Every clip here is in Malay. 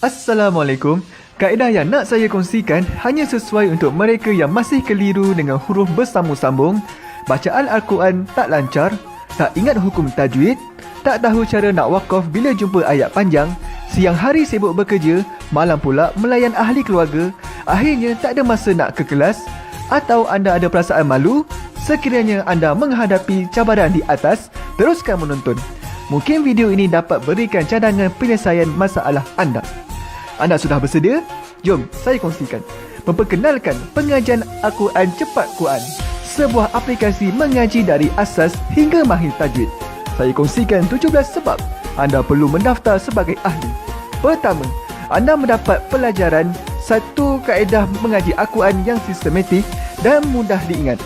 Assalamualaikum. Kaedah yang nak saya kongsikan hanya sesuai untuk mereka yang masih keliru dengan huruf bersambung-sambung, bacaan Al-Quran tak lancar, tak ingat hukum tajwid, tak tahu cara nak wakaf bila jumpa ayat panjang, siang hari sibuk bekerja, malam pula melayan ahli keluarga, akhirnya tak ada masa nak ke kelas, atau anda ada perasaan malu. Sekiranya anda menghadapi cabaran di atas, teruskan menonton. Mungkin video ini dapat berikan cadangan penyelesaian masalah anda. Anda sudah bersedia? Jom saya kongsikan. Memperkenalkan pengajian Al-Quran Cepat Quran, sebuah aplikasi mengaji dari asas hingga mahir tajwid. Saya kongsikan 17 sebab anda perlu mendaftar sebagai ahli. Pertama, anda mendapat pelajaran satu kaedah mengaji Al-Quran yang sistematik dan mudah diingat.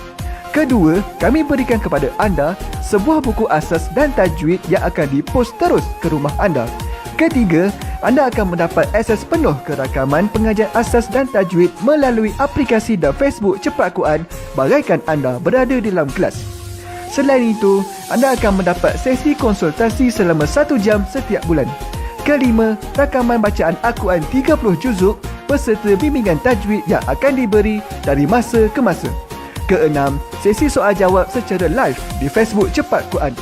Kedua, kami berikan kepada anda sebuah buku asas dan tajwid yang akan dipost terus ke rumah anda. Ketiga, anda akan mendapat akses penuh ke rakaman pengajian asas dan tajwid melalui aplikasi dan Facebook Cepat Quran bagaikan anda berada di dalam kelas. Selain itu, anda akan mendapat sesi konsultasi selama 1 jam setiap bulan. Kelima, rakaman bacaan Al-Quran 30 juzuk beserta bimbingan tajwid yang akan diberi dari masa ke masa. Keenam, sesi soal jawab secara live di Facebook Cepat Quran.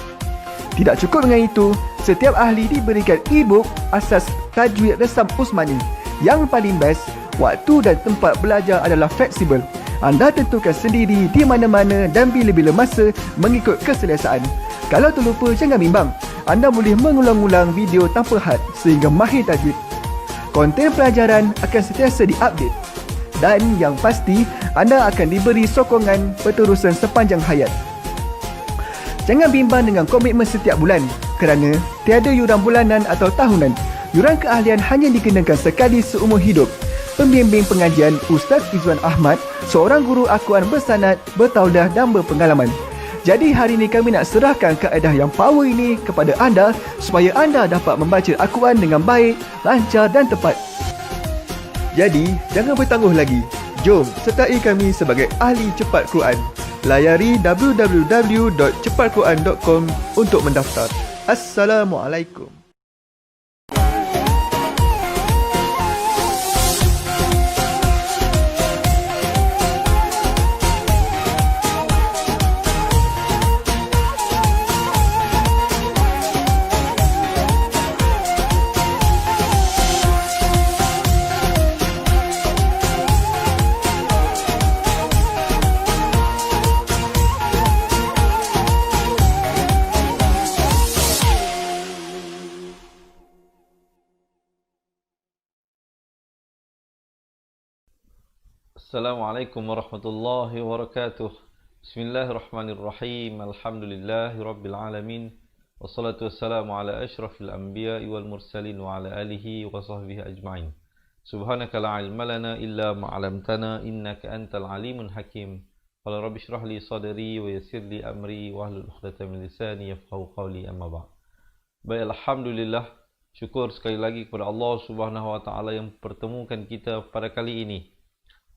Tidak cukup dengan itu, setiap ahli diberikan e-book asas tajwid resam Usmani. Yang paling best, waktu dan tempat belajar adalah fleksibel. Anda tentukan sendiri di mana-mana dan bila-bila masa mengikut keselesaan. Kalau terlupa, jangan bimbang. Anda boleh mengulang-ulang video tanpa had sehingga mahir tajwid. Konten pelajaran akan sentiasa diupdate. Dan yang pasti, anda akan diberi sokongan berterusan sepanjang hayat. Jangan bimbang dengan komitmen setiap bulan kerana tiada yuran bulanan atau tahunan. Yuran keahlian hanya dikenakan sekali seumur hidup. Pembimbing pengajian Ustaz Izwan Ahmad, seorang guru Al-Quran bersanad, bertauliah dan berpengalaman. Jadi hari ini kami nak serahkan kaedah yang power ini kepada anda supaya anda dapat membaca Al-Quran dengan baik, lancar dan tepat. Jadi, jangan bertangguh lagi. Jom sertai kami sebagai ahli cepat Quran. Layari www.cepatquran.com untuk mendaftar. Assalamualaikum. Assalamualaikum warahmatullahi wabarakatuh. Bismillahirrahmanirrahim. Alhamdulillahi rabbil alamin. Wassalatu wassalamu ala ashrafil anbiya'i wal mursalin wa ala alihi wa sahbihi ajma'in. Subhanaka la ilma lana illa ma 'allamtana innaka antal alimun hakim. Qala rabbi shrah li sadri wa yassir li amri wa hlul 'uqdatam min lisani yafqahu qawli, amma ba'd. Baik, alhamdulillah, syukur sekali lagi kepada Allah Subhanahu wa taala yang pertemukan kita pada kali ini.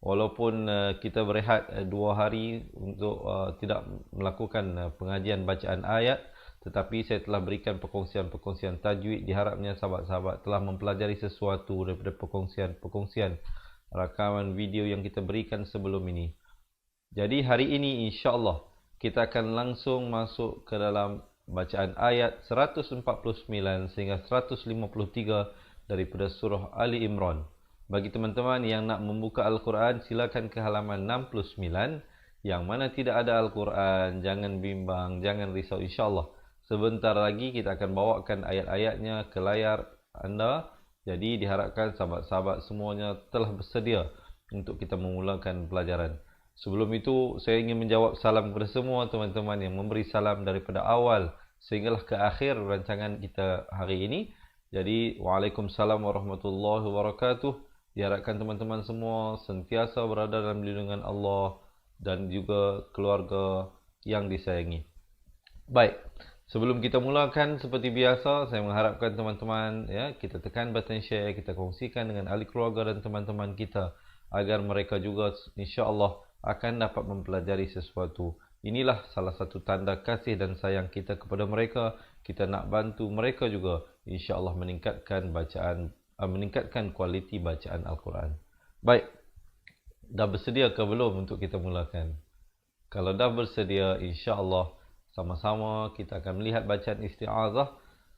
Walaupun kita berehat 2 hari untuk tidak melakukan pengajian bacaan ayat, tetapi saya telah berikan perkongsian-perkongsian tajwid. Diharapnya sahabat-sahabat telah mempelajari sesuatu daripada perkongsian rakaman video yang kita berikan sebelum ini. Jadi hari ini insya-Allah kita akan langsung masuk ke dalam bacaan ayat 149 sehingga 153 daripada surah Ali Imran. Bagi teman-teman yang nak membuka Al-Quran, silakan ke halaman 69. Yang mana tidak ada Al-Quran, jangan bimbang, jangan risau, insya-Allah. Sebentar lagi kita akan bawakan ayat-ayatnya ke layar anda. Jadi diharapkan sahabat-sahabat semuanya telah bersedia untuk kita memulakan pelajaran. Sebelum itu, saya ingin menjawab salam kepada semua teman-teman yang memberi salam daripada awal sehinggalah ke akhir rancangan kita hari ini. Jadi, waalaikumsalam warahmatullahi wabarakatuh. Diharapkan teman-teman semua sentiasa berada dalam lindungan Allah dan juga keluarga yang disayangi. Baik, sebelum kita mulakan seperti biasa, saya mengharapkan teman-teman kita tekan button share, kita kongsikan dengan ahli keluarga dan teman-teman kita agar mereka juga insya-Allah akan dapat mempelajari sesuatu. Inilah salah satu tanda kasih dan sayang kita kepada mereka. Kita nak bantu mereka juga insya-Allah meningkatkan bacaan meningkatkan kualiti bacaan Al-Quran. Baik, dah bersedia ke belum untuk kita mulakan? Kalau dah bersedia, insya-Allah sama-sama kita akan melihat bacaan isti'azah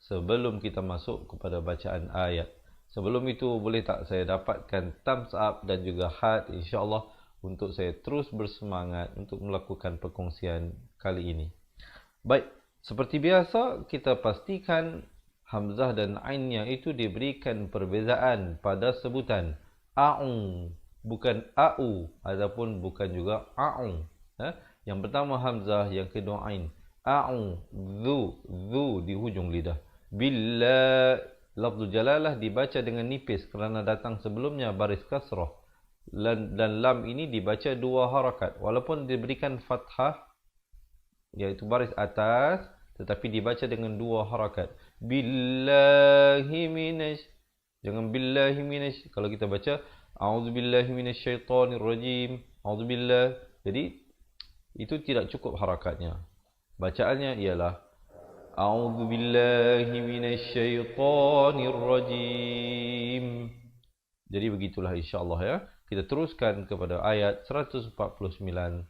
sebelum kita masuk kepada bacaan ayat. Sebelum itu, boleh tak saya dapatkan thumbs up dan juga heart, insya-Allah, untuk saya terus bersemangat untuk melakukan perkongsian kali ini. Baik, seperti biasa, kita pastikan hamzah dan ainnya itu diberikan perbezaan pada sebutan a'u, bukan a'u, ataupun bukan juga a'u. Yang pertama hamzah, yang kedua ain. A'u, zu di hujung lidah. Bila lafzul jalalah dibaca dengan nipis kerana datang sebelumnya baris kasrah. Dan lam ini dibaca 2 harakat. Walaupun diberikan fathah, iaitu baris atas, tetapi dibaca dengan 2 harakat. Billahi minash. Jangan billahi minash. Kalau kita baca a'udzubillahi minasyaitonirrajim. A'udzubillah. Jadi itu tidak cukup harakatnya. Bacaannya ialah a'udzubillahi minasyaitonirrajim. Jadi begitulah insya-Allah ya. Kita teruskan kepada ayat 149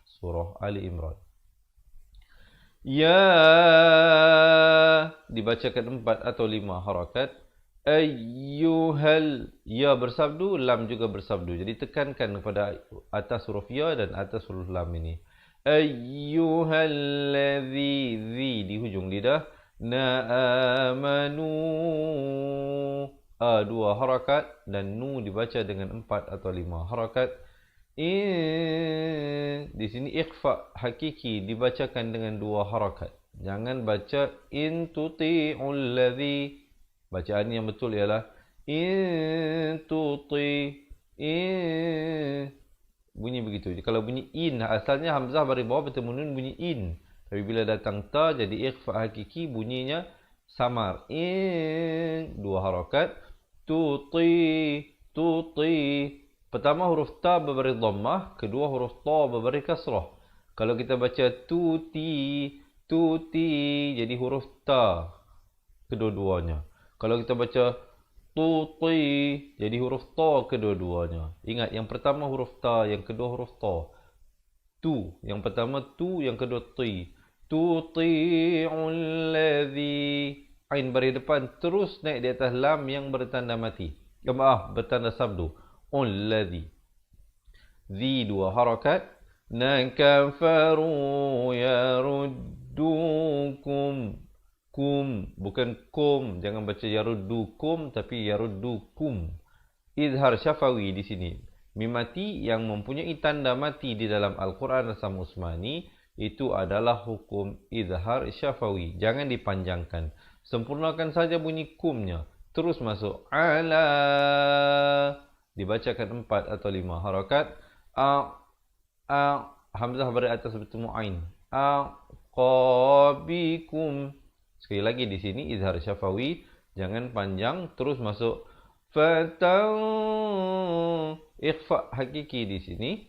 surah Ali Imran. Ya, dibacakan 4 atau 5 harakat. Ayyuhal, ya bersabdu, lam juga bersabdu. Jadi tekankan kepada atas huruf ya dan atas huruf lam ini. Ayyuhalladzi, di hujung lidah. Na'amanu, 2 harakat, dan nu dibaca dengan 4 atau 5 harakat. Di sini ikhfa hakiki dibacakan dengan 2 harakat. Jangan baca in tuti'ul ladzi. Bacaan yang betul ialah in tuti, bunyi begitu. Kalau bunyi in, asalnya hamzah baris bawah bertemu nun bunyi in. Tapi bila datang ta jadi ikhfa hakiki, bunyinya samar. In, 2 harakat. Tuti. Pertama huruf ta berbaris dhammah, kedua huruf ta berbaris kasrah. Kalau kita baca tuti, jadi huruf ta kedua-duanya. Kalau kita baca tuti, jadi huruf ta kedua-duanya. Ingat, yang pertama huruf ta, yang kedua huruf ta. Tu, yang pertama tu, yang kedua ti. Tuti'ul ladzi. Ain baris depan terus naik di atas lam yang bertanda mati. Bertanda sabdu. Alladzi. Zi 2 harakat. Nakafaru yaruddukum. Kum, bukan kum. Jangan baca yaruddukum, tapi yaruddukum. Izhar syafawi di sini. Mim mati yang mempunyai tanda mati di dalam Al-Quran Rasam Usmani, itu adalah hukum izhar syafawi. Jangan dipanjangkan. Sempurnakan saja bunyi kumnya. Terus masuk. Ala. Dibacakan 4 atau 5 harakat. Hamzah baris atas bertemu ain. Aqabikum. Sekali lagi di sini izhar syafawi. Jangan panjang. Terus masuk. Fatau. Ikhfa hakiki di sini.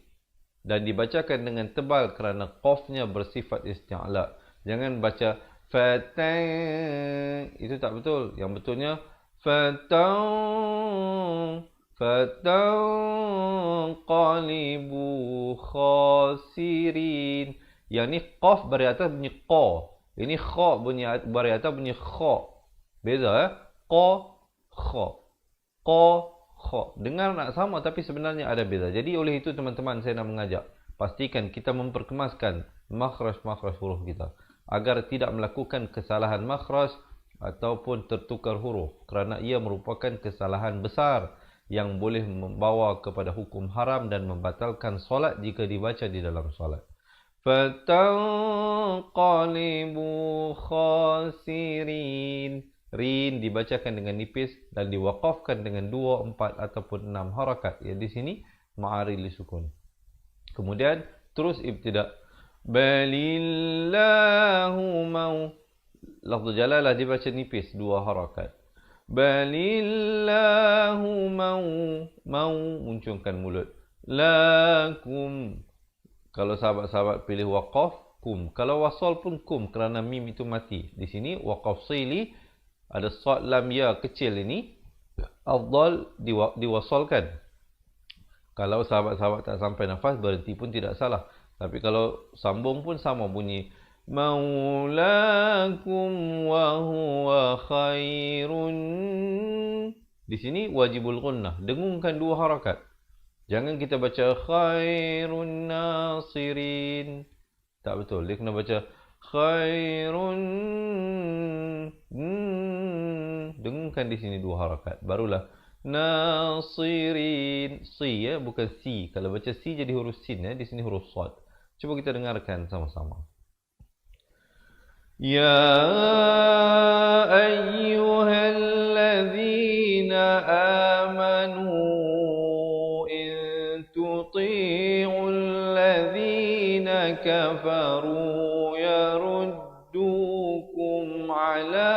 Dan dibacakan dengan tebal kerana qafnya bersifat isti'la. Jangan baca fatau. Itu tak betul. Yang betulnya fatau qalibu khasirin. Yang ni qaf baris atas bunyi qa. Ini kha bunyi baris atas bunyi kha. Beza ya. Qa, kha. Qa, kha. Dengar nak sama tapi sebenarnya ada beza. Jadi oleh itu teman-teman saya nak mengajak. Pastikan kita memperkemaskan makhraj-makhraj huruf kita. Agar tidak melakukan kesalahan makhraj ataupun tertukar huruf. Kerana ia merupakan kesalahan besar yang boleh membawa kepada hukum haram dan membatalkan solat jika dibaca di dalam solat. Fatanqalibu khasirin. Rin dibacakan dengan nipis dan diwaqafkan dengan 2, 4 ataupun 6 harakat. Ya, di sini ma'ari li sukun. Kemudian terus ibtida. Balillahu mau. Lafzul jalalah dibaca nipis 2 harakat. Balillahu mau muncungkan mulut. Lakum. Kalau sahabat-sahabat pilih waqaf, kum. Kalau wasal pun kum kerana mim itu mati. Di sini waqaf sili ada sad lam ya kecil ini afdal diwasalkan. Kalau sahabat-sahabat tak sampai nafas, berhenti pun tidak salah. Tapi kalau sambung pun sama bunyi. Maulakum wa huwa khairun. Di sini wajibul gunnah. Dengungkan 2 harakat. Jangan kita baca khairun nasirin. Tak betul. Dia kena baca khairun. Dengungkan di sini 2 harakat. Barulah nasirin. Si ya, bukan si. Kalau baca si jadi huruf sin ya. Di sini huruf sad. Cuba kita dengarkan sama-sama. Ya ayyuhalladzina amanu in tuti'ul ladzina kafaru yaruddukum ala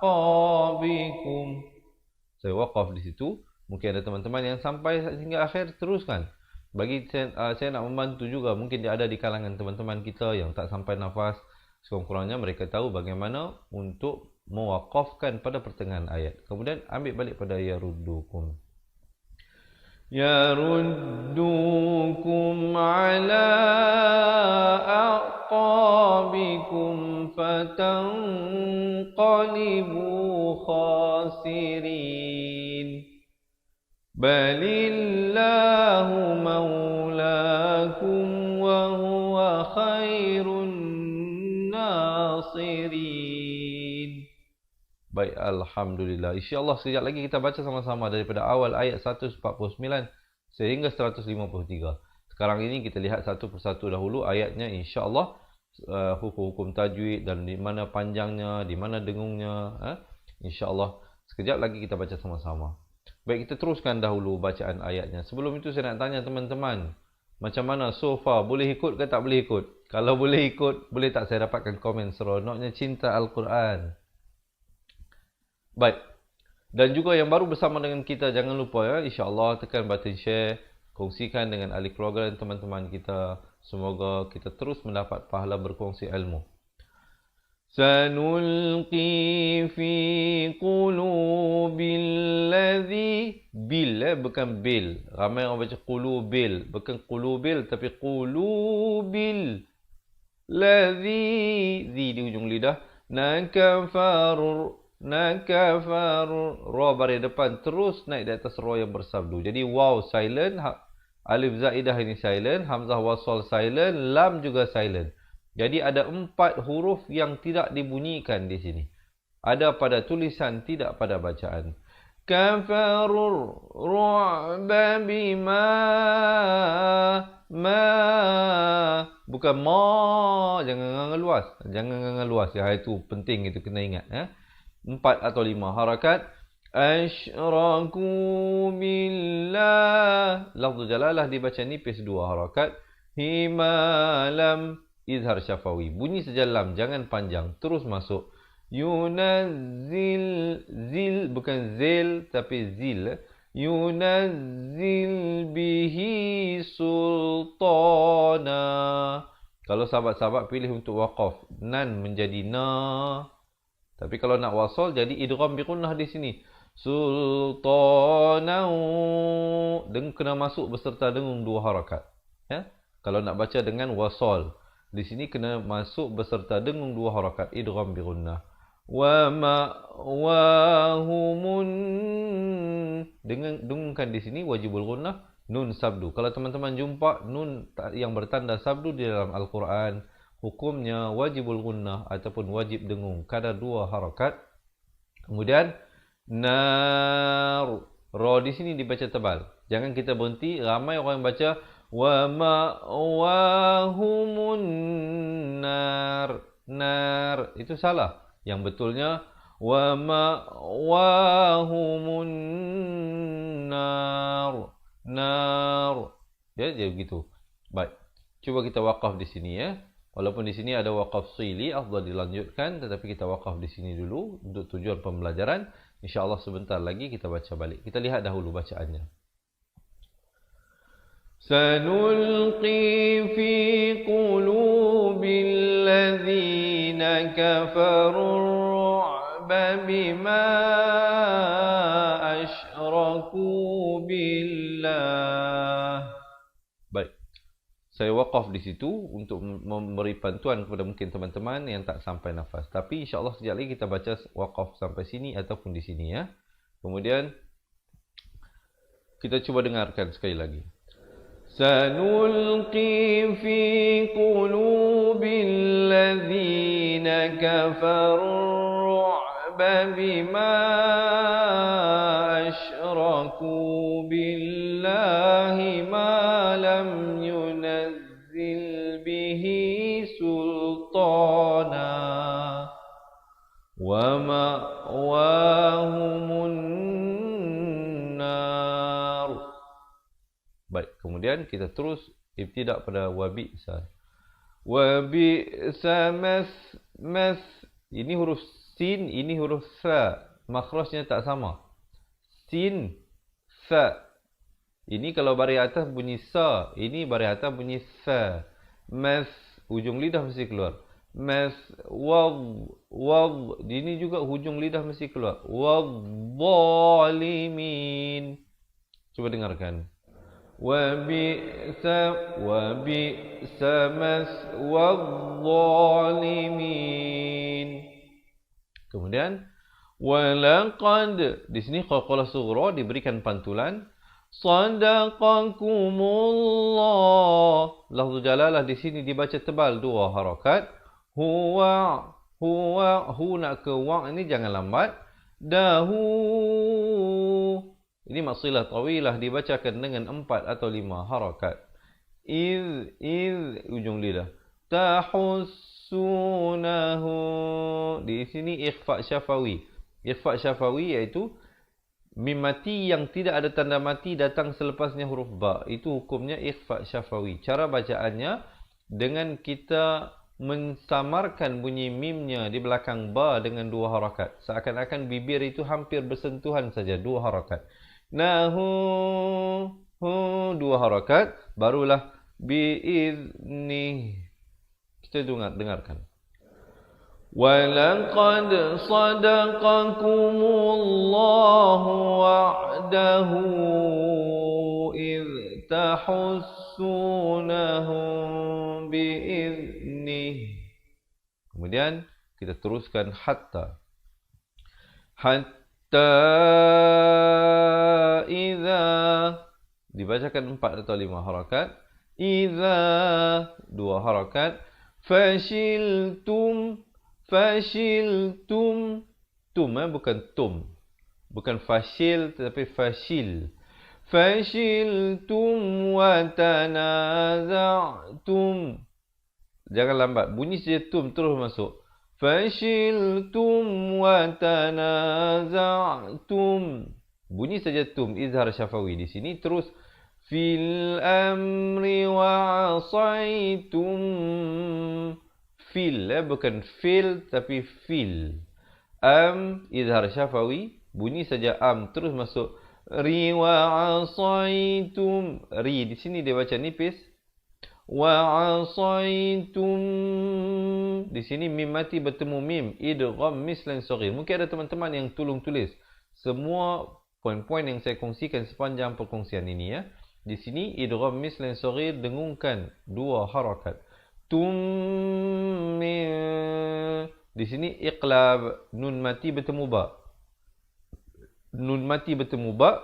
a'qabikum. Saya waqaf di situ. Mungkin ada teman-teman yang sampai hingga akhir, teruskan. Bagi saya nak membantu juga. Mungkin dia ada di kalangan teman-teman kita yang tak sampai nafas. Sekurang-kurangnya mereka tahu bagaimana untuk mewakafkan pada pertengahan ayat. Kemudian ambil balik pada yaruddukum. Yaruddukum ala a'qabikum fatanqalibu khasirin. Balillahu maulakum wa huwa khairun nasirin. Baik, alhamdulillah. InsyaAllah sekejap lagi kita baca sama-sama daripada awal ayat 149 sehingga 153. Sekarang ini kita lihat satu persatu dahulu ayatnya, insyaAllah. Hukum-hukum tajwid dan di mana panjangnya, di mana dengungnya. InsyaAllah sekejap lagi kita baca sama-sama. Baik, kita teruskan dahulu bacaan ayatnya. Sebelum itu saya nak tanya teman-teman, macam mana so far? Boleh ikut ke tak boleh ikut? Kalau boleh ikut, boleh tak saya dapatkan komen seronoknya cinta Al-Quran? Baik. Dan juga yang baru bersama dengan kita, jangan lupa ya, insya-Allah tekan button share, kongsikan dengan ahli keluarga dan teman-teman kita. Semoga kita terus mendapat pahala berkongsi ilmu. Sanulqi fi qulubil ladzi bil, bukan bil. Ramai orang baca qulubil, bukan qulubil tapi qulubil ladzi, zi di ujung lidah. Nakafarur, ra baris depan terus naik di atas ra yang bersabdu. Jadi waw silent, alif zaidah ini silent, hamzah wasal silent, lam juga silent. Jadi ada 4 huruf yang tidak dibunyikan di sini. Ada pada tulisan, tidak pada bacaan. Kafarur ru'ba bima ma, bukan ma, jangan ngangal luas. Jangan ngangal luas ya, itu penting, itu kena ingat ya. 4 atau 5 harakat. Asyraku billah, lafzu jalalah dibaca nipis 2 harakat. Himalam, izhar syafawi, bunyi saja lam, jangan panjang, terus masuk. Yunazzil, zil bukan zil tapi zil. Yunazzil bihi sultana. Kalau sahabat-sahabat pilih untuk waqaf, nan menjadi na. Tapi kalau nak wasal jadi idgham bi gunnah di sini. Sultana, kena masuk beserta dengung 2 harakat. Ya? Kalau nak baca dengan wasal, di sini kena masuk beserta dengung 2 harakat, idgham bi gunnah. Wa ma'wahumun, dengungkan di sini wajibul gunnah, nun sabdu. Kalau teman-teman jumpa nun yang bertanda sabdu di dalam Al-Quran, hukumnya wajibul gunnah ataupun wajib dengung, kadar 2 harakat. Kemudian nar, ra di sini dibaca tebal. Jangan kita berhenti, ramai orang yang baca wa ma'wahumun nar, nar, itu salah. Yang betulnya wa ma'wahumun nar, nar. Ya, jadi begitu. Baik. Cuba kita waqaf di sini ya. Walaupun di sini ada waqaf sili, afdal dilanjutkan, tetapi kita waqaf di sini dulu untuk tujuan pembelajaran. Insya-Allah sebentar lagi kita baca balik. Kita lihat dahulu bacaannya. Sanulqi fi qulubil ladzina kafaru ru'ba bima saya waqaf di situ untuk memberi bantuan kepada mungkin teman-teman yang tak sampai nafas. Tapi insya-Allah sekejap lagi kita baca waqaf sampai sini ataupun di sini ya. Kemudian kita cuba dengarkan sekali lagi. Sanulqi fi qulubil ladzina kafaru ru'ba bima asyraku billahi ma lam yunazzil bihi sultana wa ma'wahumun nar. Baik, kemudian kita terus ibtidak pada wabi'sa. Wabi'sa mas. Ini huruf sin, ini huruf sa. Makhrajnya tak sama. Sin, sa. Ini kalau baris atas bunyi sa, ini baris atas bunyi sa. Mas, hujung lidah mesti keluar. Mas, wad. Ini juga hujung lidah mesti keluar. Wadh-dhalimin. Cuba dengarkan. Wabi'sa maswadh-dhalimin. Kemudian walaqad, di sini qalqalah sughra diberikan pantulan. Sadaqakumullah. Lafzul jalalah di sini dibaca tebal 2 harakat. Huwa hu nak ke wa ini jangan lambat. Dahu. Ini maksilah tawilah dibacakan dengan 4 atau 5 harakat. Iz ujung lidah. Tahussunahu. Di sini ikhfa syafawi. Ikhfa syafawi iaitu mim mati yang tidak ada tanda mati datang selepasnya huruf ba. Itu hukumnya ikhfa syafawi. Cara bacaannya dengan kita mensamarkan bunyi mimnya di belakang ba dengan 2 harakat. Seakan-akan bibir itu hampir bersentuhan saja, 2 harakat. Nahu 2 harakat, barulah biizni. Kita dengarkan. Walaqad sadaqakumullahu wa'dahu idh tahussunahum biiznih. Kemudian kita teruskan hatta. Hatta idza, dibacakan 4 atau 5 harakat. Idza 2 harakat. Fashiltum. Tum bukan tum. Bukan fashil tetapi fashil. Fashiltum wa tanaza'tum. Jangan lambat. Bunyi saja tum terus masuk. Fashiltum wa tanaza'tum. Bunyi saja tum, izhar syafawi di sini. Terus fil amri wa asaitum. Fil, bukan fil tapi fil. Izhar syafawi, bunyi saja terus masuk. Ri wa asaitum. Ri di sini dia baca nipis. Wa asaitum. Di sini mim mati bertemu mim. Idgham mislan saghir. Mungkin ada teman-teman yang tolong tulis semua poin-poin yang saya kongsikan sepanjang perkongsian ini ya. Di sini idgham mislan saghir dengungkan 2 harakat. Di sini iqlab, nun mati bertemu ba. Nun mati bertemu ba,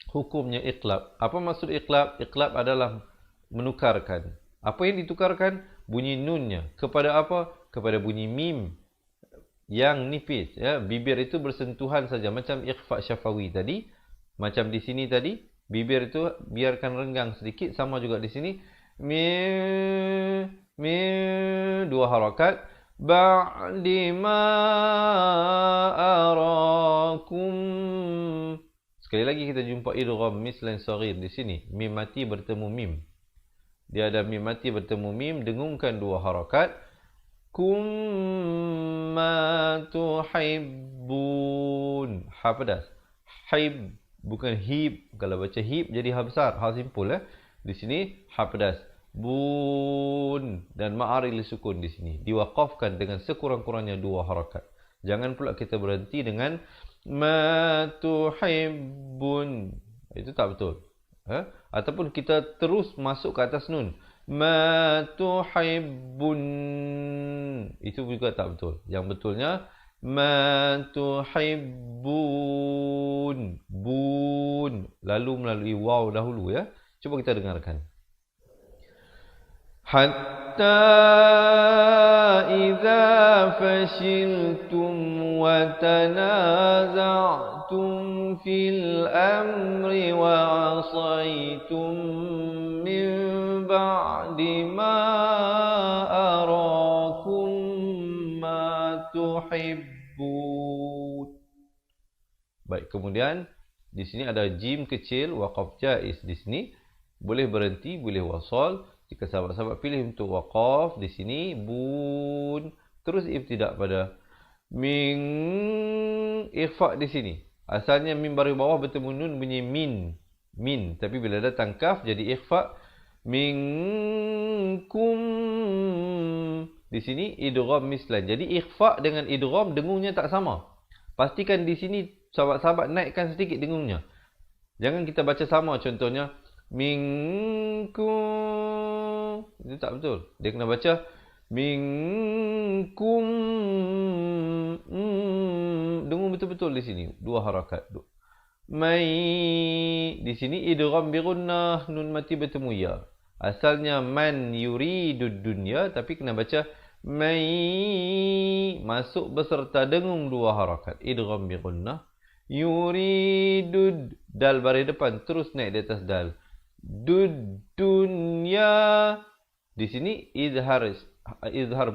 hukumnya iqlab. Apa maksud iqlab? Iqlab adalah menukarkan. Apa yang ditukarkan? Bunyi nunnya. Kepada apa? Kepada bunyi mim yang nipis. Ya. Bibir itu bersentuhan saja. Macam ikhfa syafawi tadi. Macam di sini tadi. Bibir itu biarkan renggang sedikit. Sama juga di sini. Min 2 harakat. Ba'di ma arakum. Sekali lagi kita jumpa idgham mislan saghir di sini. Mim mati bertemu mim. Dia ada mim mati bertemu mim, dengungkan 2 harakat. Kumma tuhibbun. Ha pedas. Hib, bukan hib. Kalau baca hib jadi ha besar, ha simpul Di sini ha pedas. Bun dan ma'aril sukun di sini. Diwaqafkan dengan sekurang-kurangnya 2 harakat. Jangan pula kita berhenti dengan ma tuhibbun. Itu tak betul. Ataupun kita terus masuk ke atas nun. ma tuhibbun. Itu juga tak betul. Yang betulnya ma tuhibbun. Bun. Lalu melalui waw dahulu ya. Cuba kita dengarkan. Hatta idza fashiltum wa tanaza'tum fil amri wa asaitum min ba'di ma arakum ma tuhibbun. Baik, kemudian di sini ada jim kecil, waqaf jaiz di sini. Boleh berhenti, boleh wasal. Jika sahabat-sahabat pilih untuk waqaf di sini, bun, terus ibtidak pada min, ikhfa di sini. Asalnya min baris bawah bertemu nun bunyi min, min. Tapi bila datang kaf jadi ikhfa, minkum. Di sini idgham mislan. Jadi ikhfa dengan idgham dengungnya tak sama. Pastikan di sini sahabat-sahabat naikkan sedikit dengungnya. Jangan kita baca sama, contohnya minkum. Itu tak betul. Dia kena baca minkum. Dengung betul-betul di sini. Dua harakat. Mai. Di sini idgham bi gunnah, nun mati bertemu ya. Asalnya man yuridud dunya, tapi kena baca mai. Masuk beserta dengung dua harakat. Idgham bi gunnah. Yuridud. Dal baris depan terus naik di atas dal. Dud dunya. Di sini izhar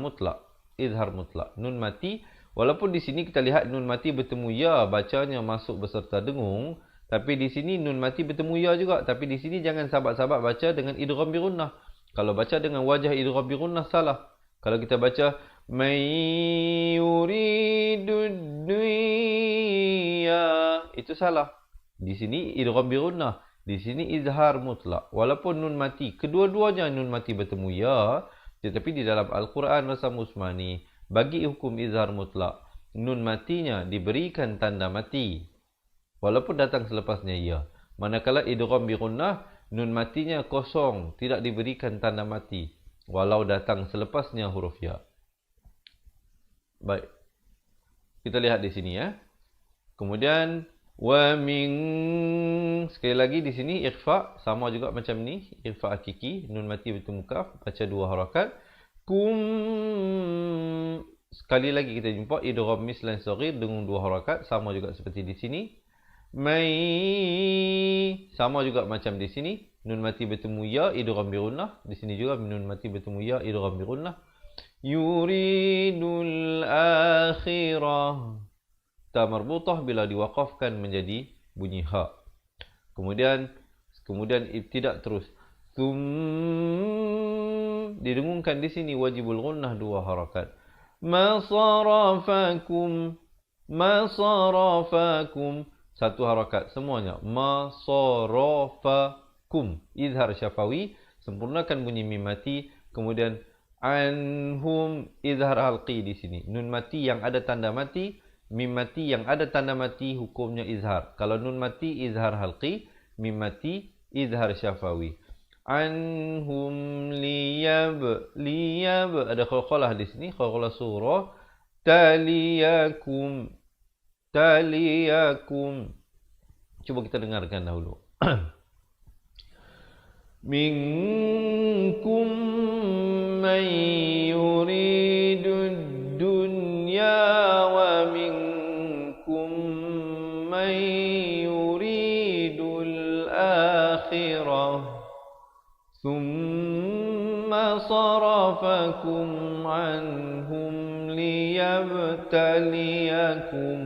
mutlak. Izhar mutlak. Nun mati. Walaupun di sini kita lihat nun mati bertemu ya, bacanya masuk beserta dengung. Tapi di sini nun mati bertemu ya juga. Tapi di sini jangan sahabat-sahabat baca dengan idgham bi gunnah. Kalau baca dengan wajah idgham bi gunnah salah. Kalau kita baca may yuridud dunya, itu salah. Di sini idgham bi gunnah. Di sini izhar mutlak. Walaupun nun mati, kedua-duanya nun mati bertemu ya, tetapi di dalam Al-Quran Rasam Usmani bagi hukum izhar mutlak, nun matinya diberikan tanda mati walaupun datang selepasnya ya. Manakala idgham bi gunnah, nun matinya kosong, tidak diberikan tanda mati walau datang selepasnya huruf ya. Baik. Kita lihat di sini ya. Kemudian wa min, sekali lagi di sini ikhfa sama juga macam ni, ikhfa hakiki, nun mati bertemu kaf, baca dua harakat. Kum, sekali lagi kita jumpa idgham mislan saghir dengan dua harakat, sama juga seperti di sini. Mai, sama juga macam di sini, nun mati bertemu ya, idgham bi gunnah. Di sini juga nun mati bertemu ya, idgham bi gunnah. Yuridul akhirah. Ta marbutah bila diwaqafkan menjadi bunyi ha. Kemudian ibtidak terus. Didengungkan di sini wajibul gunnah dua harakat. Ma sarafakum. Ma sarafakum. Satu harakat semuanya. Ma sarafakum. Izhar syafawi. Sempurnakan bunyi mim mati. Kemudian anhum, izhar halqi di sini. Nun mati yang ada tanda mati. Mim mati yang ada tanda mati hukumnya izhar. Kalau nun mati izhar halqi, mim mati izhar syafawi. Anhum liyab, ada qalqalah di sini, qalqalah surah. Taliyakum, taliyakum. Cuba kita dengarkan dahulu. Minkum man yuridud dunya wa minkum man yuridul akhirah thumma sarafakum anhum liyabtaliyakum.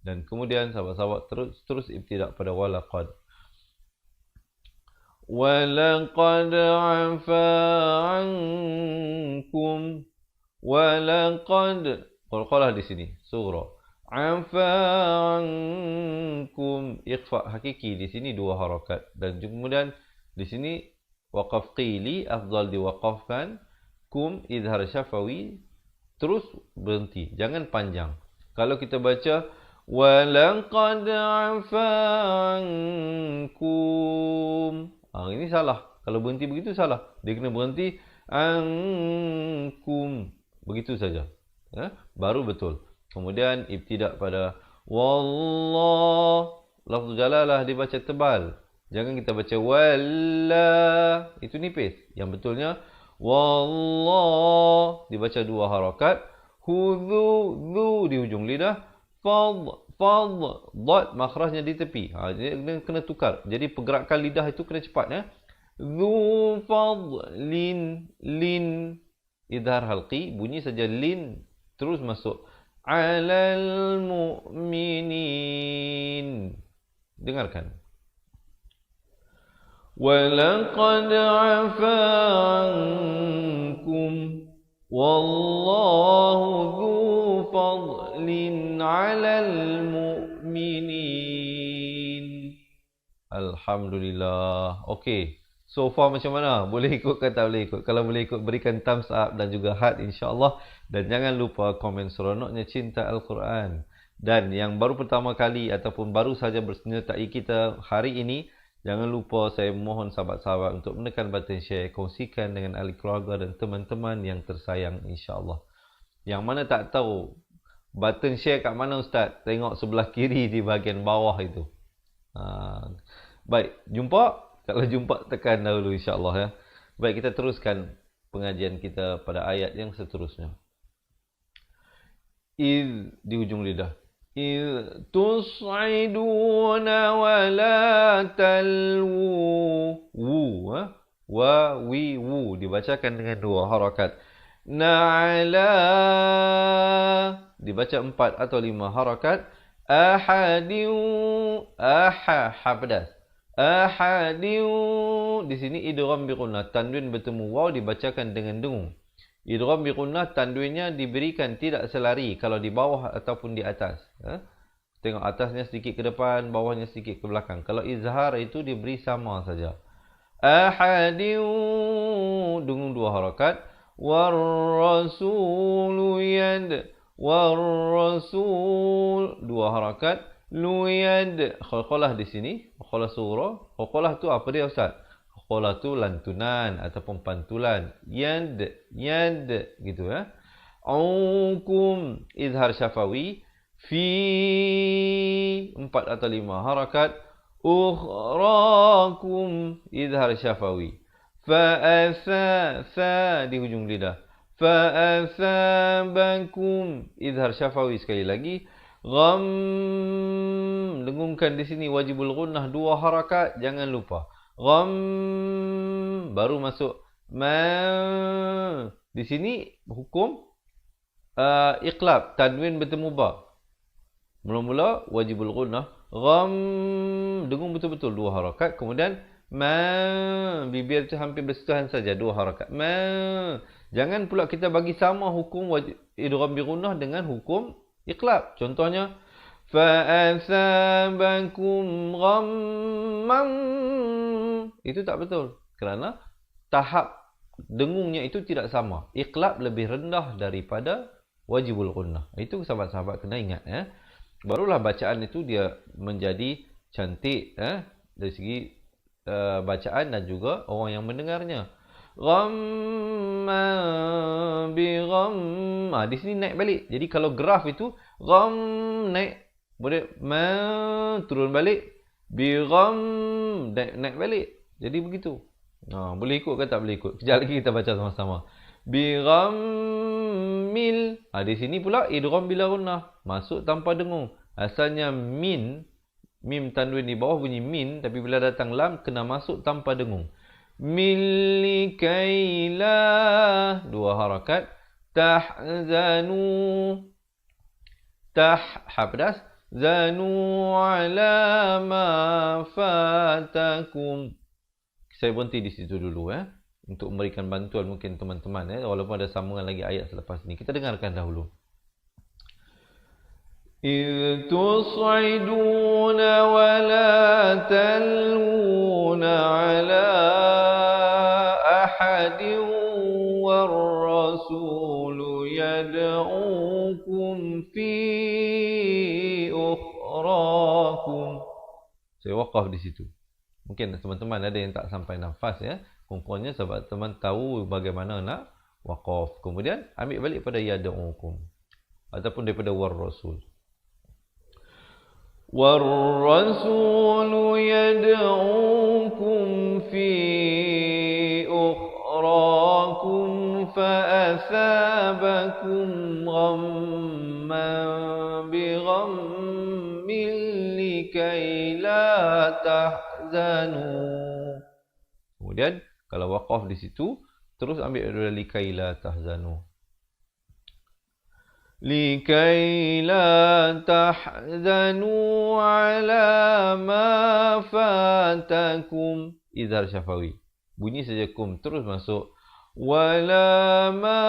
Dan kemudian sahabat-sahabat terus ibtidak pada walaqad. Walaqad afa ankum. Walaqad, qalqalah di sini surah. Afa ankum, ikhfa hakiki di sini dua harakat. Dan kemudian di sini waqaf qili afdal diwaqafkan. Kum izhar syafawi, terus berhenti, jangan panjang. Kalau kita baca walaqad afa ankum, ini salah. Kalau berhenti begitu salah. Dia kena berhenti ankum. Begitu saja. Baru betul. Kemudian ibtidak pada wallah. Lafzu jalalah dibaca tebal. Jangan kita baca walla. Itu nipis. Yang betulnya wallah dibaca 2 harakat. Hudhu di hujung lidah. Fad dad makhrajnya di tepi. Dia kena tukar. Jadi pergerakan lidah itu kena cepat ya. Dhu fadlin lin idhar halqi, bunyi saja lin terus masuk. Alal mu'minin. Dengarkan. Walaqad afa ankum wallahu dhu fadlin 'alal mu'minin. Alhamdulillah. Okey. So far macam mana? Boleh ikut ke tak boleh ikut? Kalau boleh ikut, berikan thumbs up dan juga heart insya-Allah. Dan jangan lupa komen seronoknya cinta Al-Quran. Dan yang baru pertama kali ataupun baru saja bersertai kita hari ini, jangan lupa saya mohon sahabat-sahabat untuk menekan button share, kongsikan dengan ahli keluarga dan teman-teman yang tersayang insya-Allah. Yang mana tak tahu button share kat mana Ustaz? Tengok sebelah kiri di bahagian bawah itu. Baik, jumpa. Kalau jumpa tekan dahulu insya-Allah ya. Baik, kita teruskan pengajian kita pada ayat yang seterusnya. Iz di ujung lidah. Iz tus'iduna wa la talwu. Wa wi wu dibacakan dengan 2 harakat. Na'ala dibaca 4 atau 5 harakat. Ahadiu pedas. Ahadiu di sini idgham bi gunnah, tanwin bertemu waw dibacakan dengan dengung. Idgham bi gunnah, tanwinnya diberikan tidak selari kalau di bawah ataupun di atas. Tengok atasnya sedikit ke depan, bawahnya sedikit ke belakang. Kalau izhar itu diberi sama saja. Ahadiu dengung 2 harakat. War rasulu yad. War rasul 2 harakat. Luyad. Qalqalah di sini. Qalqalah surah. Qalqalah tu apa dia Ustaz? Qalqalah tu lantunan ataupun pantulan. Yad. Yad. Gitu ya. Aukum. Izhar syafawi. Fi. 4 atau 5 harakat. Ukhrakum. Izhar syafawi. Fa'asa. Fa di hujung lidah. Fa'asabakum. Izhar syafawi sekali lagi. Gham, dengungkan di sini wajibul gunnah 2 harakat, jangan lupa. Gham, baru masuk ma. Di sini hukum iqlab, tanwin bertemu ba. Mula-mula wajibul gunnah. Gham, dengung betul-betul 2 harakat. Kemudian ma, bibir itu hampir bersentuhan saja 2 harakat. Ma. Jangan pula kita bagi sama hukum idgham bi gunnah dengan hukum iqlab. Contohnya fa'asabakum ghammam. Itu tak betul. Kerana tahap dengungnya itu tidak sama. Iqlab lebih rendah daripada wajibul gunnah. Itu sahabat-sahabat kena ingat ya. Barulah bacaan itu dia menjadi cantik dari segi bacaan dan juga orang yang mendengarnya. Ghamma bi gham. Di sini naik balik. Jadi kalau graf itu gham naik, boleh ma turun balik, bi gham naik balik. Jadi begitu. Boleh ikut ke tak boleh ikut? Kejap lagi kita baca sama-sama. Bi ghammil. Di sini pula idgham bila gunnah, masuk tanpa dengung. Asalnya min, mim tanwin di bawah bunyi min, tapi bila datang lam kena masuk tanpa dengung. Milikailah 2 harakat. Tahzanu. Pedas. Zanu ala ma fatakum. Saya berhenti di situ dulu untuk memberikan bantuan mungkin teman-teman walaupun ada sambungan lagi ayat selepas ini. Kita dengarkan dahulu. إذ تصعدون ولا تلوون على أحد والرسول يدعوكم في أخراكم. Saya wakaf di situ. Mungkin teman-teman ada yang tak sampai nafas ya. Kumpulannya sebab teman tahu bagaimana nak waqaf. Kemudian ambil balik pada yad'ukum ataupun daripada war rasul. War rasul yad'ukum fi ukhrakum fa'athabakum ghamman bi ghammin likay la tahzanu. Kemudian kalau waqaf di situ terus ambil daripada likay la tahzanu. Likay la tahzanu ala ma fatakum. Izhar syafawi. Bunyi saja kum terus masuk. Wala ma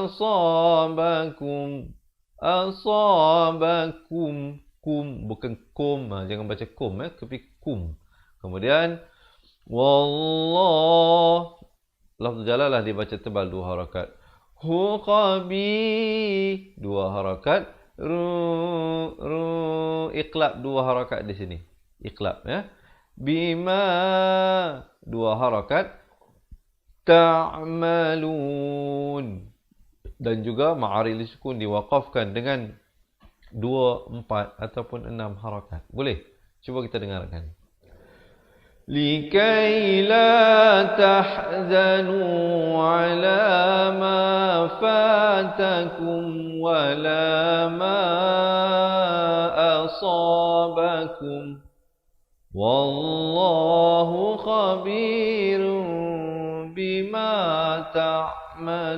asabakum. Asabakum. Kum bukan kum. Jangan baca kum tapi kum. Kemudian wallah. Lafz jalalah dibaca tebal 2 harakat. Hu qabi 2 harakat. Ru iqlab 2 harakat di sini. Iqlab ya. Bima 2 harakat. Ta'malun. Dan juga ma'aril sukun diwaqafkan dengan 2, 4 ataupun 6 harakat. Boleh? Cuba kita dengarkan. لكي لا تحزنوا على ما فاتكم ولا ما أصابكم والله خبير بما تعملون.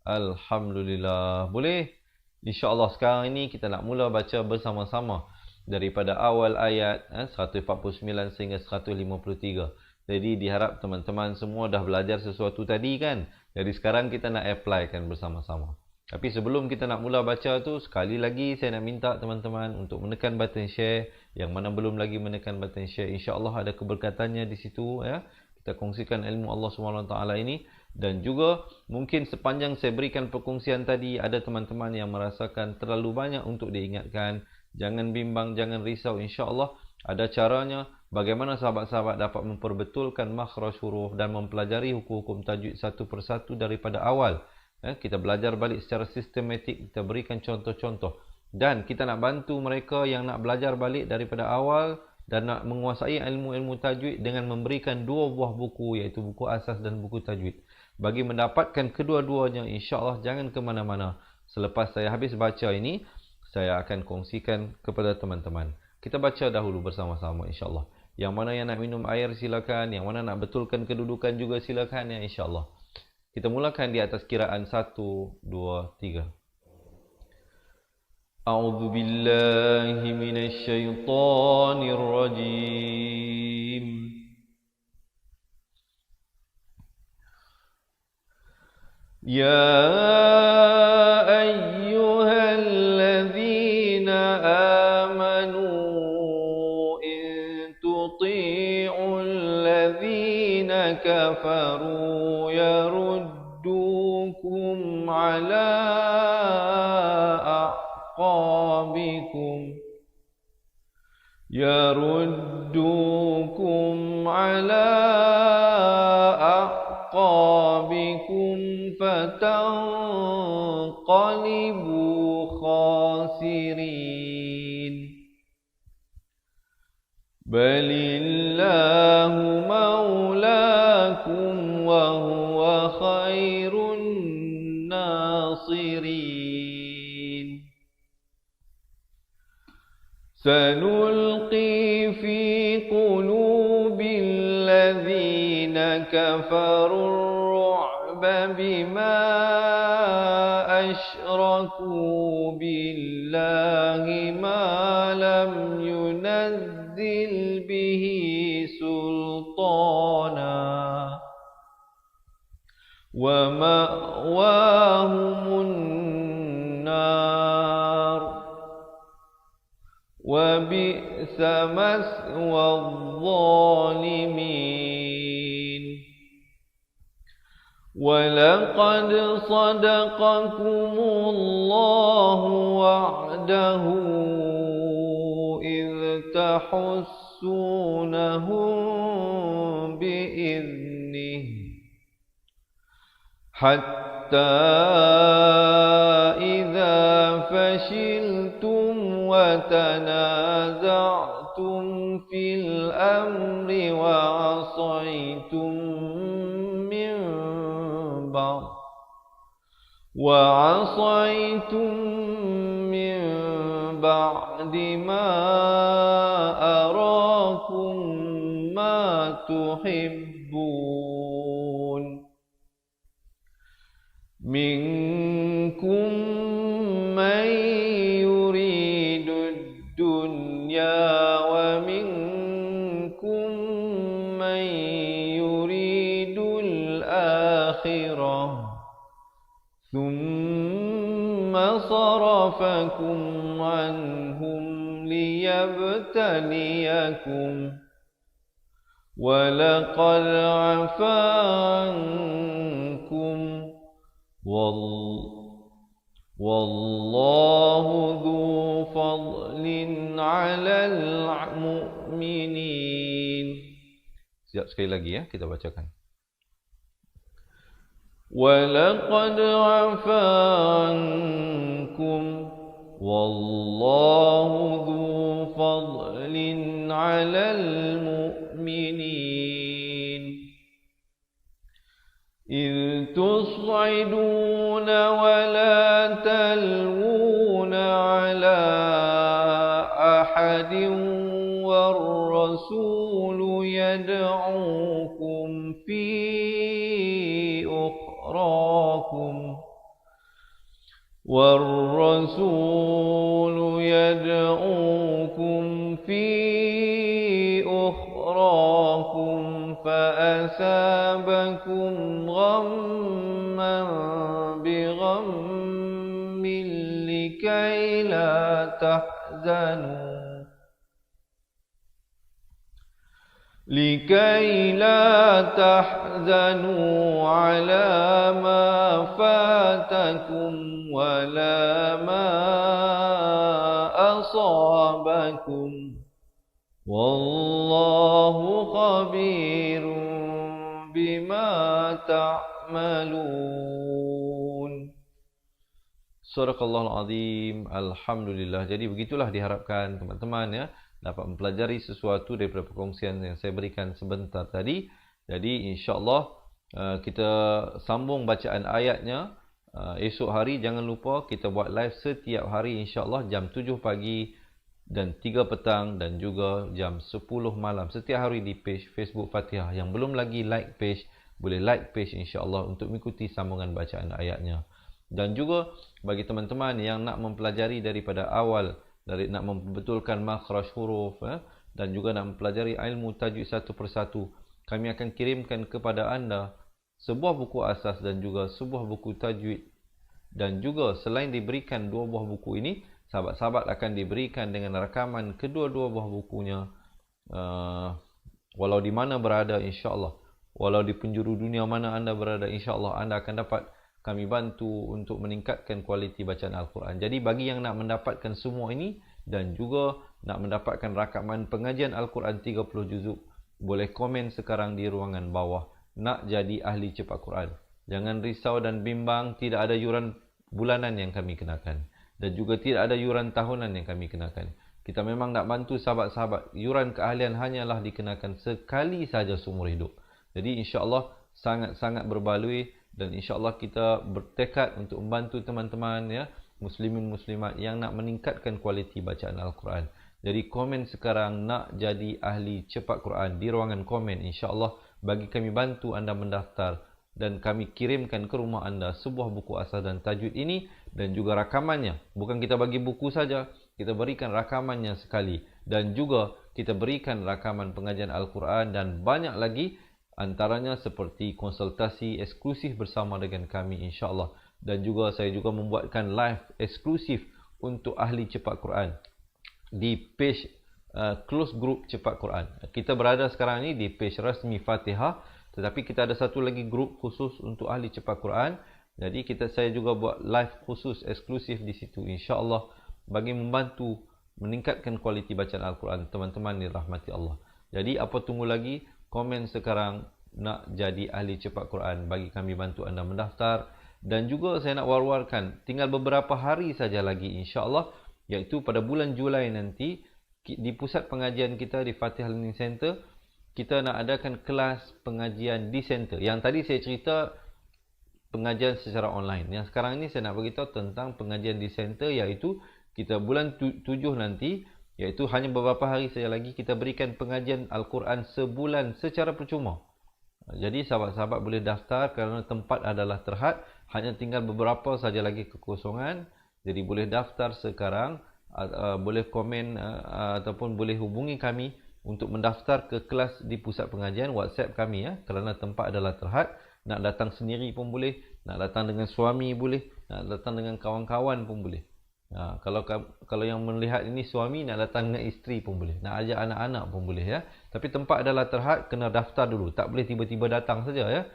Alhamdulillah. Boleh? InsyaAllah sekarang ini kita nak mula baca bersama-sama daripada awal ayat 149 sehingga 153. Jadi diharap teman-teman semua dah belajar sesuatu tadi kan. Jadi sekarang kita nak apply kan bersama-sama. Tapi sebelum kita nak mula baca tu, sekali lagi saya nak minta teman-teman untuk menekan button share. Yang mana belum lagi menekan button share, insya-Allah ada keberkatannya di situ ya. Kita kongsikan ilmu Allah SWT ini. Dan juga mungkin sepanjang saya berikan perkongsian tadi, ada teman-teman yang merasakan terlalu banyak untuk diingatkan. Jangan bimbang, jangan risau. InsyaAllah ada caranya bagaimana sahabat-sahabat dapat memperbetulkan makhraj huruf dan mempelajari hukum-hukum tajwid satu persatu daripada awal. Kita belajar balik secara sistematik, kita berikan contoh-contoh. Dan kita nak bantu mereka yang nak belajar balik daripada awal dan nak menguasai ilmu-ilmu tajwid dengan memberikan 2 buah buku, iaitu buku asas dan buku tajwid. Bagi mendapatkan kedua-duanya, insyaAllah jangan ke mana-mana. Selepas saya habis baca ini, saya akan kongsikan kepada teman-teman. Kita baca dahulu bersama-sama insyaAllah. Yang mana yang nak minum air silakan. Yang mana nak betulkan kedudukan juga silakan ya insyaAllah. Kita mulakan di atas kiraan 1, 2, 3. A'udzu billahi minasy syaithanir rajim. Ya ayyuhalladzina amanu in tuti'ul ladzina kafaru yaruddukum ala a'qabikum fatanqalibu khasirin. Balillahu maulakum wa huwa khairun nasirin. Sanulqi fi qulubil ladzina kafarur بما أشركوا بالله ما لم ينزل به سلطانا ومأواهم النار وبئس مثوى الظالمين. وَلَقَدْ صَدَقَكُمُ اللَّهُ وَعْدَهُ إِذْ تحسونهم بإذنه حتى إذا فشلتم وتنازعتم في الأمر وعصيتم من بعد ما أراكم ما تحبون منكم من يريد الدنيا ومنكم من يريد الآخرة ثم صرفكم عنهم ليبتليكم ولقد عفا عنكم والله ذو فضل على المؤمنين. Siap sekali lagi ya, kita bacakan. وَلَقَدْ عَفَا عَنْكُمْ وَاللَّهُ ذُو فَضْلٍ عَلَى الْمُؤْمِنِينَ إِذْ تُصْعِدُونَ وَلَا تَلْوُونَ عَلَى أَحَدٍ وَالرَّسُولُ يَدْعُوكُمْ في أخراكم والرسول يدعوكم في أخراكم فأثابكم غما بغم لكي لا تحزنوا على ما فاتكم ولا ما أصابكم والله خبير بما تعملون. Surahul Azim. Alhamdulillah. Jadi begitulah diharapkan teman-teman ya dapat mempelajari sesuatu daripada perkongsian yang saya berikan sebentar tadi. Jadi insya-Allah kita sambung bacaan ayatnya esok hari. Jangan lupa kita buat live setiap hari insya-Allah jam 7 pagi dan 3 petang dan juga jam 10 malam setiap hari di page Facebook Fatihah. Yang belum lagi like page, boleh like page insya-Allah untuk mengikuti sambungan bacaan ayatnya. Dan juga bagi teman-teman yang nak mempelajari daripada awal, nak membetulkan makhraj huruf dan juga nak mempelajari ilmu tajwid satu persatu, kami akan kirimkan kepada anda sebuah buku asas dan juga sebuah buku tajwid. Dan juga selain diberikan dua buah buku ini, sahabat-sahabat akan diberikan dengan rakaman kedua-dua buah bukunya walau di mana berada insya-Allah, walau di penjuru dunia mana anda berada insya-Allah anda akan dapat kami bantu untuk meningkatkan kualiti bacaan Al-Quran. Jadi bagi yang nak mendapatkan semua ini dan juga nak mendapatkan rakaman pengajian Al-Quran 30 juzuk, boleh komen sekarang di ruangan bawah. Nak jadi ahli cepat Quran. Jangan risau dan bimbang, tidak ada yuran bulanan yang kami kenakan. Dan juga tidak ada yuran tahunan yang kami kenakan. Kita memang nak bantu sahabat-sahabat. Yuran keahlian hanyalah dikenakan sekali saja seumur hidup. Jadi insya-Allah sangat-sangat berbaloi. Dan insya-Allah kita bertekad untuk membantu teman-teman ya, muslimin muslimat yang nak meningkatkan kualiti bacaan Al-Quran. Jadi komen sekarang nak jadi ahli cepat Quran di ruangan komen. Insya-Allah bagi kami bantu anda mendaftar dan kami kirimkan ke rumah anda sebuah buku asas dan tajwid ini dan juga rakamannya. Bukan kita bagi buku saja, kita berikan rakamannya sekali dan juga kita berikan rakaman pengajian Al-Quran dan banyak lagi. Antaranya seperti konsultasi eksklusif bersama dengan kami insya-Allah. Dan juga saya juga membuatkan live eksklusif untuk ahli cepat Quran di page close group cepat Quran. Kita berada sekarang ini di page rasmi Fatihah, tetapi kita ada satu lagi grup khusus untuk ahli cepat Quran. Jadi saya juga buat live khusus eksklusif di situ insya-Allah bagi membantu meningkatkan kualiti bacaan Al-Quran teman-teman dirahmati Allah. Jadi apa tunggu lagi? Komen sekarang nak jadi ahli cepat Quran. Bagi kami bantu anda mendaftar. Dan juga saya nak war-warkan, tinggal beberapa hari saja lagi insya-Allah, iaitu pada bulan Julai nanti di pusat pengajian kita di Fatihah Learning Center, kita nak adakan kelas pengajian di center. Yang tadi saya cerita pengajian secara online. Yang sekarang ini saya nak beritahu tentang pengajian di center, iaitu kita bulan 7 nanti, iaitu hanya beberapa hari saja lagi, kita berikan pengajian Al-Quran sebulan secara percuma. Jadi sahabat-sahabat boleh daftar kerana tempat adalah terhad. Hanya tinggal beberapa saja lagi kekosongan. Jadi boleh daftar sekarang. Boleh komen ataupun boleh hubungi kami untuk mendaftar ke kelas di pusat pengajian. WhatsApp kami ya, kerana tempat adalah terhad. Nak datang sendiri pun boleh, nak datang dengan suami boleh, nak datang dengan kawan-kawan pun boleh. Kalau yang melihat ini suami, nak datang dengan isteri pun boleh, nak ajak anak-anak pun boleh ya. Tapi tempat adalah terhad, kena daftar dulu. Tak boleh tiba-tiba datang saja ya.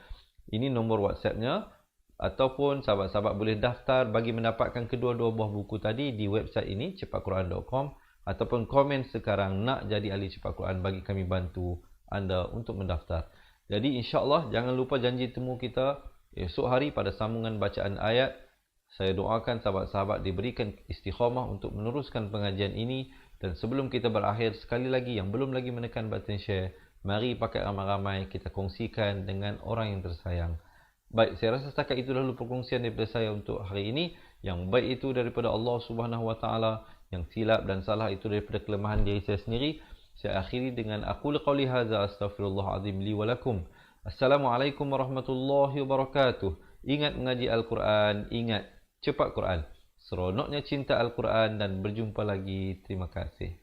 Ini nombor WhatsApp-nya. Ataupun sahabat-sahabat boleh daftar bagi mendapatkan kedua-dua buah buku tadi di website ini cepatquran.com, ataupun komen sekarang nak jadi ahli cepat Quran, bagi kami bantu anda untuk mendaftar. Jadi insya-Allah jangan lupa janji temu kita esok hari pada sambungan bacaan ayat. Saya doakan sahabat-sahabat diberikan istiqamah untuk meneruskan pengajian ini. Dan sebelum kita berakhir, sekali lagi yang belum lagi menekan button share, mari pakai ramai-ramai kita kongsikan dengan orang yang tersayang. Baik, saya rasa setakat itu dahulu perkongsian daripada saya untuk hari ini. Yang baik itu daripada Allah Subhanahu Wa Taala, yang silap dan salah itu daripada kelemahan diri saya sendiri. Saya akhiri dengan aqulu qauli hadza astaghfirullahalazim li wa lakum. Assalamualaikum warahmatullahi wabarakatuh. Ingat mengaji Al-Quran, ingat cepat Quran. Seronoknya cinta Al-Quran dan berjumpa lagi. Terima kasih.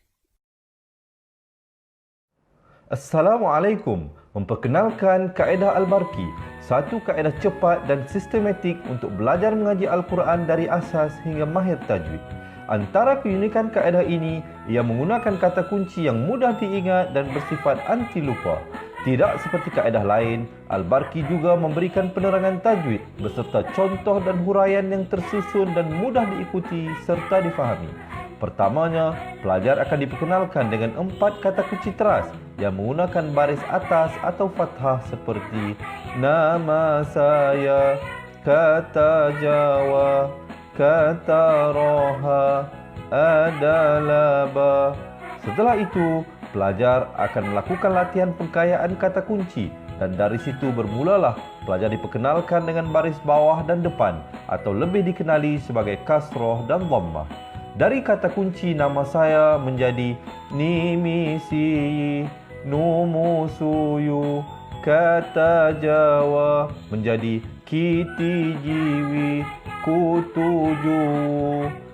Assalamualaikum. Memperkenalkan kaedah Al-Barki, satu kaedah cepat dan sistematik untuk belajar mengaji Al-Quran dari asas hingga mahir tajwid. Antara keunikan kaedah ini, ia menggunakan kata kunci yang mudah diingat dan bersifat anti lupa. Tidak seperti kaedah lain, Al-Barki juga memberikan penerangan tajwid beserta contoh dan huraian yang tersusun dan mudah diikuti serta difahami. Pertamanya, pelajar akan diperkenalkan dengan 4 kata kunci teras yang menggunakan baris atas atau fathah seperti nama saya, kata Jawa, kata Roha, adalah ba. Setelah itu, pelajar akan melakukan latihan pengkayaan kata kunci dan dari situ bermulalah pelajar diperkenalkan dengan baris bawah dan depan atau lebih dikenali sebagai kasroh dan dhammah. Dari kata kunci nama saya menjadi nimisi, numusuyu, kata Jawa menjadi kiti jiwi, kutuju.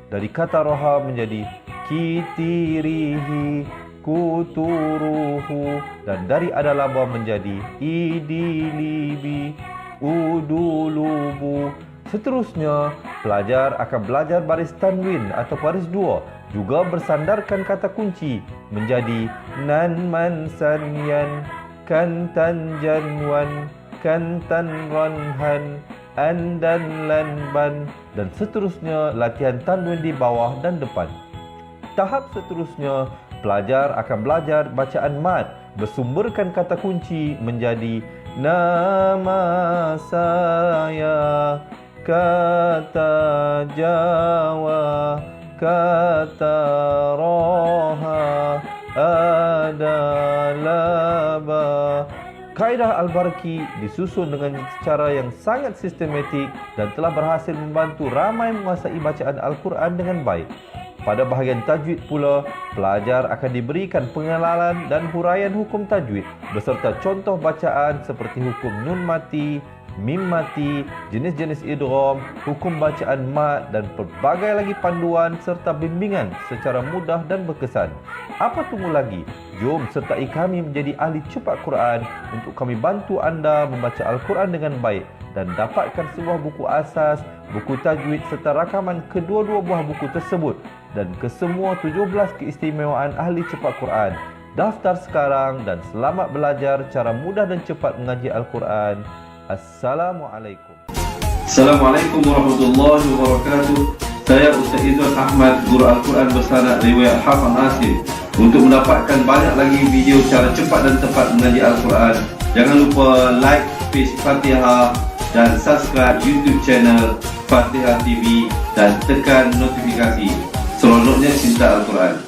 Dari kata roha menjadi kitirihi, kuturuhu. Dan dari adalaba menjadi idilibi, udulubu. Seterusnya, pelajar akan belajar baris tanwin atau baris dua, juga bersandarkan kata kunci menjadi nan man sanyan, kan tan janwan, kan tan ranhan, an dan lan ban, dan seterusnya latihan tanwin di bawah dan depan. Tahap seterusnya, pelajar akan belajar bacaan mad bersumberkan kata kunci menjadi nama saya, kata Jawa, kata Roha, adalah ba. Kaedah Al-Barki disusun dengan cara yang sangat sistematik dan telah berhasil membantu ramai menguasai bacaan Al-Quran dengan baik. Pada bahagian tajwid pula, pelajar akan diberikan pengenalan dan huraian hukum tajwid beserta contoh bacaan seperti hukum nun mati, mim mati, jenis-jenis idgham, hukum bacaan mad dan pelbagai lagi panduan serta bimbingan secara mudah dan berkesan. Apa tunggu lagi? Jom sertai kami menjadi ahli cepat Quran untuk kami bantu anda membaca Al-Quran dengan baik dan dapatkan sebuah buku asas, buku tajwid serta rakaman kedua-dua buah buku tersebut dan kesemua 17 keistimewaan ahli cepat Quran. Daftar sekarang dan selamat belajar cara mudah dan cepat mengaji Al-Quran. Assalamualaikum. Assalamualaikum warahmatullahi wabarakatuh. Saya Ustaz Izzuan Ahmad, Guru Al-Quran Bersanad Riwayat Hafaz Asim. Untuk mendapatkan banyak lagi video cara cepat dan tepat mengaji Al-Quran, jangan lupa like page Fatihah dan subscribe YouTube channel Fatihah TV dan tekan notifikasi. Seronoknya cinta Al-Quran.